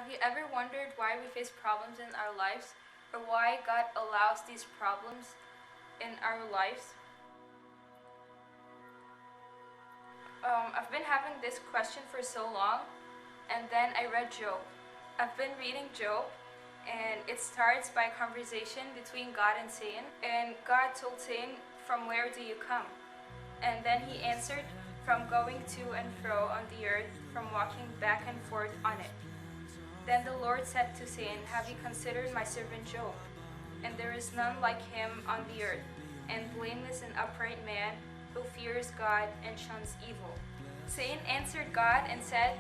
Have you ever wondered why we face problems in our lives, or why God allows these problems in our lives? I've been having this question for so long, and then I read Job. I've been reading Job, and it starts by a conversation between God and Satan, and God told Satan, "From where do you come?" And then he answered, "From going to and fro on the earth, from walking back and forth on it." Then the Lord said to Satan, "Have you considered my servant Job? And there is none like him on the earth, and blameless and upright man, who fears God and shuns evil." Satan answered God and said,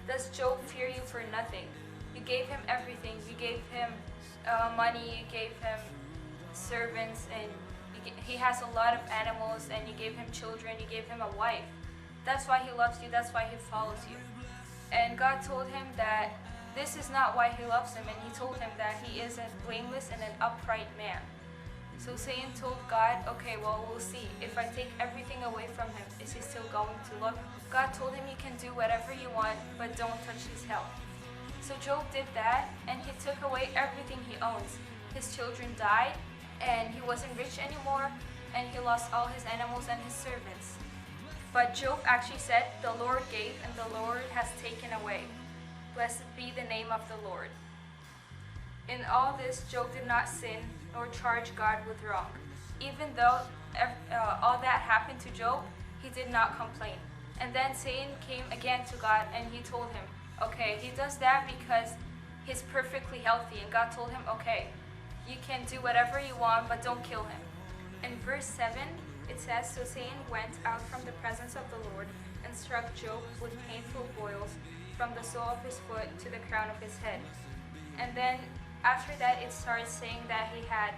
"Does Job fear you for nothing? You gave him everything. You gave him money, you gave him servants, and he has a lot of animals, and you gave him children, you gave him a wife. That's why he loves you, that's why he follows you." And God told him that this is not why he loves him, and he told him that he is a blameless and an upright man. So Satan told God, "Okay, well, we'll see. If I take everything away from him, is he still going to love me?" God told him, "You can do whatever you want, but don't touch his health." So Job did that, and he took away everything he owns. His children died, and he wasn't rich anymore, and he lost all his animals and his servants. But Job actually said, "The Lord gave, and the Lord has taken away. Blessed be the name of the Lord." In all this, Job did not sin nor charge God with wrong. Even though all that happened to Job, he did not complain. And then Satan came again to God, and he told him, "Okay, he does that because he's perfectly healthy." And God told him, "Okay, you can do whatever you want, but don't kill him." In verse 7, it says, "So Satan went out from the presence of the Lord and struck Job with painful boils from the sole of his foot to the crown of his head." And then after that, it starts saying that he had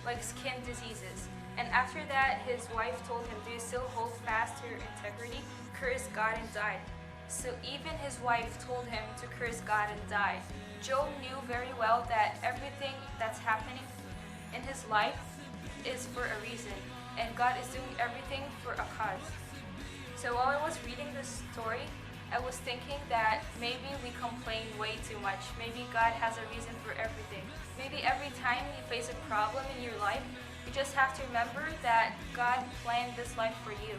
like skin diseases. And after that, his wife told him, "Do you still hold fast to your integrity? Curse God and die." So even his wife told him to curse God and die. Job knew very well that everything that's happening in his life is for a reason, and God is doing everything for a cause. So while I was reading this story, I was thinking that maybe we complain way too much. Maybe God has a reason for everything. Maybe every time you face a problem in your life, you just have to remember that God planned this life for you.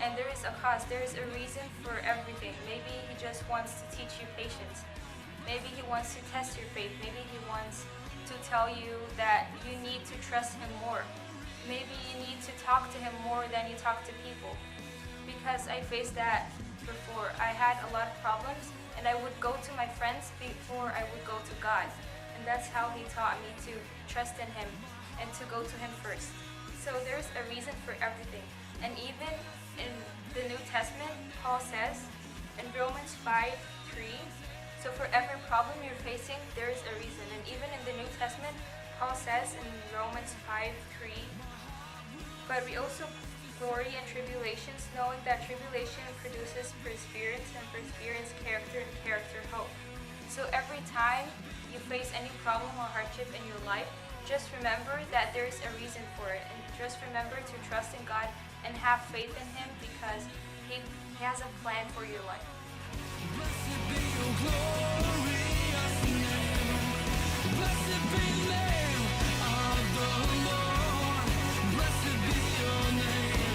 And there is a cause, there is a reason for everything. Maybe He just wants to teach you patience. Maybe He wants to test your faith. Maybe He wants to tell you that you need to trust Him more. Maybe you need to talk to Him more than you talk to people. Because I faced that before. I had a lot of problems, and I would go to my friends before I would go to God. And that's how He taught me to trust in Him and to go to Him first. So there's a reason for everything. And even in the New Testament, Paul says in Romans 5:3, so for every problem you're facing, there is a reason. And even in the New Testament, Paul says in Romans 5:3, "But we also glory in tribulations, knowing that tribulation produces perseverance, and perseverance character, and character hope." So every time you face any problem or hardship in your life, just remember that there is a reason for it, and just remember to trust in God and have faith in Him, because He has a plan for your life. Blessed be your glorious name. Blessed be the name of the Lord. Blessed be your name.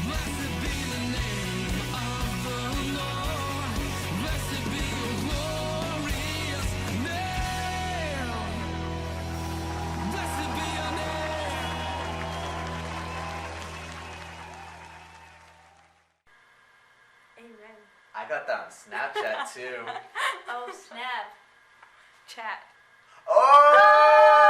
Blessed be the name of the Lord. Blessed be your glorious name. Blessed be your name. Amen. I got that on Snapchat too. Oh, snap. Chat. Oh!